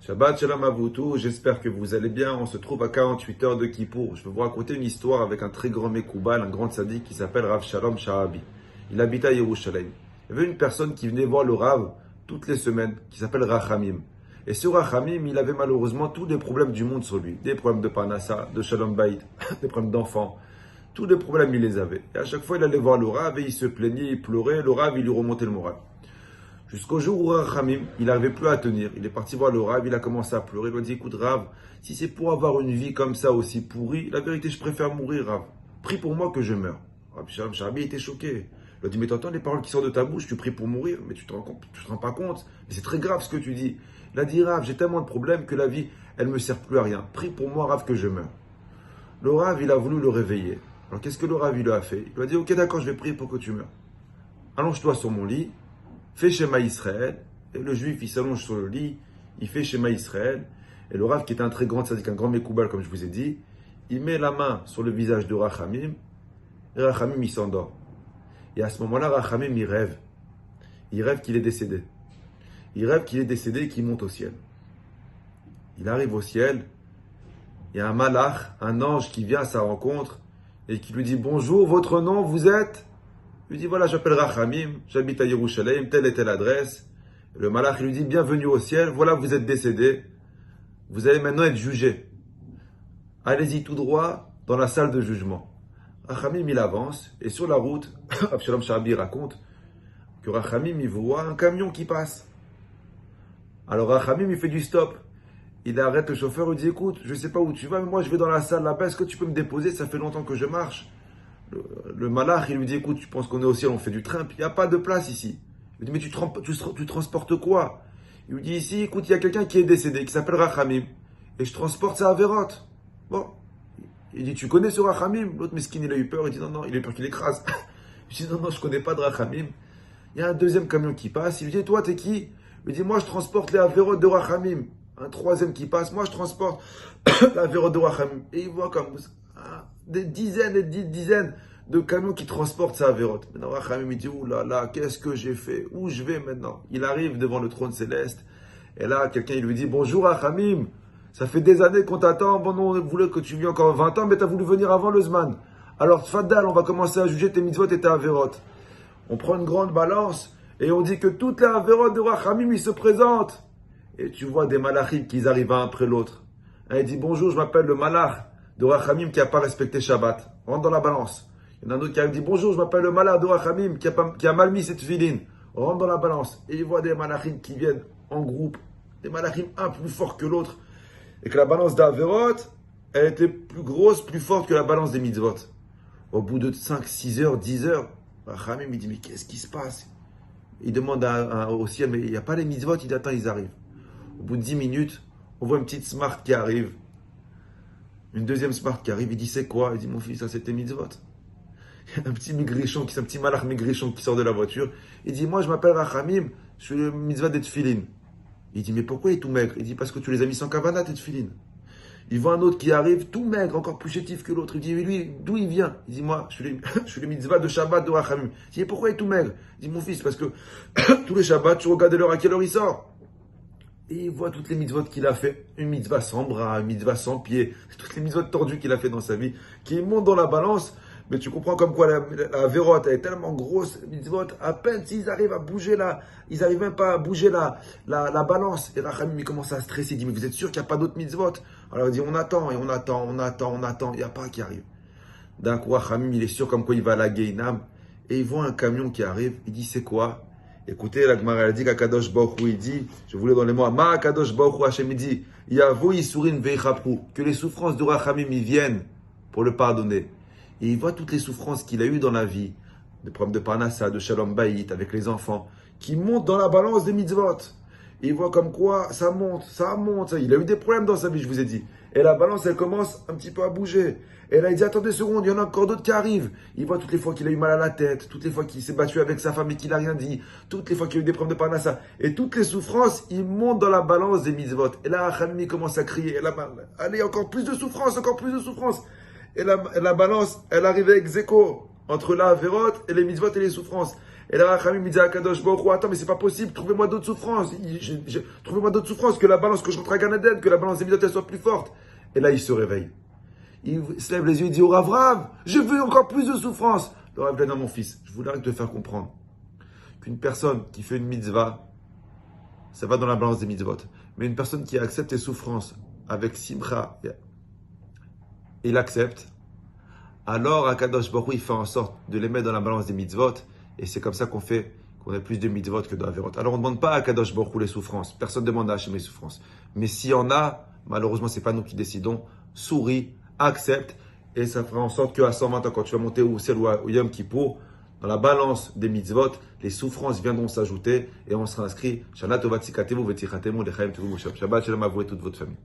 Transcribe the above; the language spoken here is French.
Shabbat Shalom à vous tous, j'espère que vous allez bien. On se trouve à 48 heures de Kippour. Je vais vous raconter une histoire avec un très grand Mekoubal, un grand tzaddik qui s'appelle Rav Shalom Sha'abi. Il habitait à Yerushalayim. Il y avait une personne qui venait voir le Rav toutes les semaines, qui s'appelle Rachamim. Et ce Rachamim, il avait malheureusement tous les problèmes du monde sur lui. Des problèmes de Parnassa, de Shalom Bayit, des problèmes d'enfants. Tous les problèmes, il les avait. Et à chaque fois, il allait voir le Rav et il se plaignait, il pleurait. Le Rav, il lui remontait le moral. Jusqu'au jour où Rachamim, il n'arrivait plus à tenir. Il est parti voir le Rav, il a commencé à pleurer. Il lui a dit, écoute Rav, si c'est pour avoir une vie comme ça aussi pourrie, la vérité, je préfère mourir, Rav. Prie pour moi que je meure. Rav Shalom Sha'abi était choqué. Il a dit, mais t'entends les paroles qui sortent de ta bouche, tu pries pour mourir, mais tu te rends pas compte. Mais c'est très grave ce que tu dis. Il a dit, Rav, j'ai tellement de problèmes que la vie, elle me sert plus à rien. Prie pour moi, Rav, que je meure. Le Rav, il a voulu le réveiller. Alors qu'est-ce que le Rav, il lui a fait? Il lui a dit, ok, d'accord, je vais prier pour que tu meurs. Allonge-toi sur mon lit, fais Shema Israël. Et le juif, il s'allonge sur le lit, il fait Shema Israël. Et le Rav, qui est un très grand tzaddik, un grand Mekoubal, comme je vous ai dit, il met la main sur le visage de Rachamim, et Rachamim, il s'endort. Et à ce moment-là, Rachamim, il rêve. Il rêve qu'il est décédé. Il rêve qu'il est décédé et qu'il monte au ciel. Il arrive au ciel, il y a un malach, un ange qui vient à sa rencontre, et qui lui dit, bonjour, votre nom, vous êtes? Il lui dit, voilà, j'appelle Rachamim, j'habite à Yerushalayim, telle et telle adresse. Le malach lui dit, bienvenue au ciel, voilà, vous êtes décédé. Vous allez maintenant être jugé. Allez-y tout droit dans la salle de jugement. Rachamim, il avance, et sur la route, Rav Shalom Sha'abi raconte que Rachamim, il voit un camion qui passe. Alors Rachamim, il fait du stop. Il arrête le chauffeur, il dit, écoute, je ne sais pas où tu vas, mais moi je vais dans la salle là-bas, est-ce que tu peux me déposer? Ça fait longtemps que je marche. Le malach, il lui dit, écoute, tu penses qu'on est au ciel, on fait du train, puis il n'y a pas de place ici. Il lui dit, mais tu transportes quoi? Il lui dit, ici, écoute, il y a quelqu'un qui est décédé, qui s'appelle Rachamim, et je transporte ça à Véroth. Bon. Il dit, tu connais ce Rachamim? L'autre mesquin, il a eu peur, il dit, non, il a eu peur qu'il écrase. Il dit, non, je ne connais pas de Rachamim. Il y a un deuxième camion qui passe, il lui dit, toi, t'es qui? Il lui dit, moi, je transporte les Avéroth de Rachamim. Un troisième qui passe, moi, je transporte l'Avéroth de Rachamim. Et il voit comme des dizaines et des dizaines de camions qui transportent ça à Véroth. Maintenant, Rachamim, il dit, ouh là là, qu'est-ce que j'ai fait? Où je vais maintenant? Il arrive devant le trône céleste. Et là, quelqu'un, il lui dit, bonjour Rachamim, ça fait des années qu'on t'attend. Bon, non, on voulait que tu viennes encore 20 ans, mais tu as voulu venir avant le Zman. Alors, Tfaddal, on va commencer à juger tes mitzvot et tes Avéroth. On prend une grande balance et on dit que toutes les Avéroth de Rachamim, ils se présentent. Et tu vois des malachim qui arrivent un après l'autre. Un, il dit, bonjour, je m'appelle le malach de Rachamim qui n'a pas respecté Shabbat. Rentre dans la balance. Il y en a un autre qui arrive, dit, bonjour, je m'appelle le malach de Rachamim qui a mal mis cette filine. Rentre dans la balance. Et il voit des malachim qui viennent en groupe. Des malachim un plus fort que l'autre. Et que la balance d'Avéroth, elle était plus grosse, plus forte que la balance des mitzvot. Au bout de 5, 6 heures, 10 heures, Rachamim, il dit, mais qu'est-ce qui se passe? Il demande au ciel, mais il n'y a pas les mitzvot, il dit, attends, ils arrivent. Au bout de 10 minutes, on voit une petite smart qui arrive. Une deuxième smart qui arrive. Il dit, c'est quoi? Il dit, mon fils, ça c'était mitzvot. Il y a un petit maigrichon, un petit malach maigrichon qui sort de la voiture. Il dit, moi je m'appelle Rachamim, je suis le mitzvah des tefilin. Il dit, mais pourquoi il est tout maigre? Il dit, parce que tu les as mis sans kavana, tes tefilin. Il voit un autre qui arrive, tout maigre, encore plus chétif que l'autre. Il dit, mais lui, d'où il vient? Il dit, moi, je suis le mitzvah de Shabbat de Rachamim. Il dit, mais pourquoi il est tout maigre? Il dit, mon fils, parce que tous les Shabbats, tu regardes l'heure à quelle heure il sort. Et il voit toutes les mitzvot qu'il a fait. Une mitzvah sans bras, une mitzvah sans pied. Toutes les mitzvot tordues qu'il a fait dans sa vie. Qui montent dans la balance. Mais tu comprends comme quoi la Véroth, elle est tellement grosse. Mitzvot, à peine s'ils arrivent à bouger ils n'arrivent même pas à bouger la balance. Et Rachamim, il commence à stresser. Il dit, mais vous êtes sûr qu'il n'y a pas d'autres mitzvot? Alors il dit, on attend, et on attend. Il n'y a pas qui arrive. D'un coup, Rachamim, il est sûr comme quoi il va à la Gehinam. Et il voit un camion qui arrive. Il dit, c'est quoi? Écoutez, la Gemara a dit qu'Akadosh Baruch Hu, il dit, je voulais dans les mots, Ma Akadosh Baruch Hu Hashem, il dit, Yavo Yisurin Veichapru, que les souffrances de Rachamim y viennent pour le pardonner. Et il voit toutes les souffrances qu'il a eues dans la vie, des problèmes de Parnassa, de Shalom Bayit, avec les enfants, qui montent dans la balance des mitzvot. Et il voit comme quoi ça monte. Il a eu des problèmes dans sa vie, je vous ai dit. Et la balance, elle commence un petit peu à bouger. Et là, il dit, attendez une seconde, il y en a encore d'autres qui arrivent. Il voit toutes les fois qu'il a eu mal à la tête, toutes les fois qu'il s'est battu avec sa femme et qu'il n'a rien dit, toutes les fois qu'il a eu des problèmes de Parnassa. Et toutes les souffrances, ils montent dans la balance des mitzvot. Et là, Rachamim commence à crier. Et là, allez, encore plus de souffrance. Et la balance, elle arrive avec Zéko, entre la Véroth et les mitzvot et les souffrances. Et là, Rachamim me dit à Kadosh Baruch Hu, attends, mais c'est pas possible, trouvez-moi d'autres souffrances. Trouvez-moi d'autres souffrances, que la balance, que je rentre à Gan Eden, que la balance des midotes, elle soit plus forte. Et là, il se réveille. Il se lève les yeux, il dit au Rav, Rav, je veux encore plus de souffrance. Le Rav dit, non, mon fils, je voulais te faire comprendre qu'une personne qui fait une mitzvah, ça va dans la balance des mitzvot. Mais une personne qui accepte les souffrances avec simcha, il accepte, alors Akadosh Baruch Hu, il fait en sorte de les mettre dans la balance des mitzvot, et c'est comme ça qu'on a plus de mitzvot que de averot. Alors on ne demande pas à Akadosh Baruch Hu les souffrances, personne ne demande à Hachem les souffrances. Mais s'il y en a, malheureusement, c'est pas nous qui décidons, souris, accepte, et ça fera en sorte qu'à 120 ans, quand tu vas monter au Sel ou au Yom Kippour, dans la balance des mitzvot, les souffrances viendront s'ajouter, et on sera inscrit, Shana Tova Tzikatevu Vetzichatemu Lechaim Tevu Shabbat Shalom à vous et toute votre famille.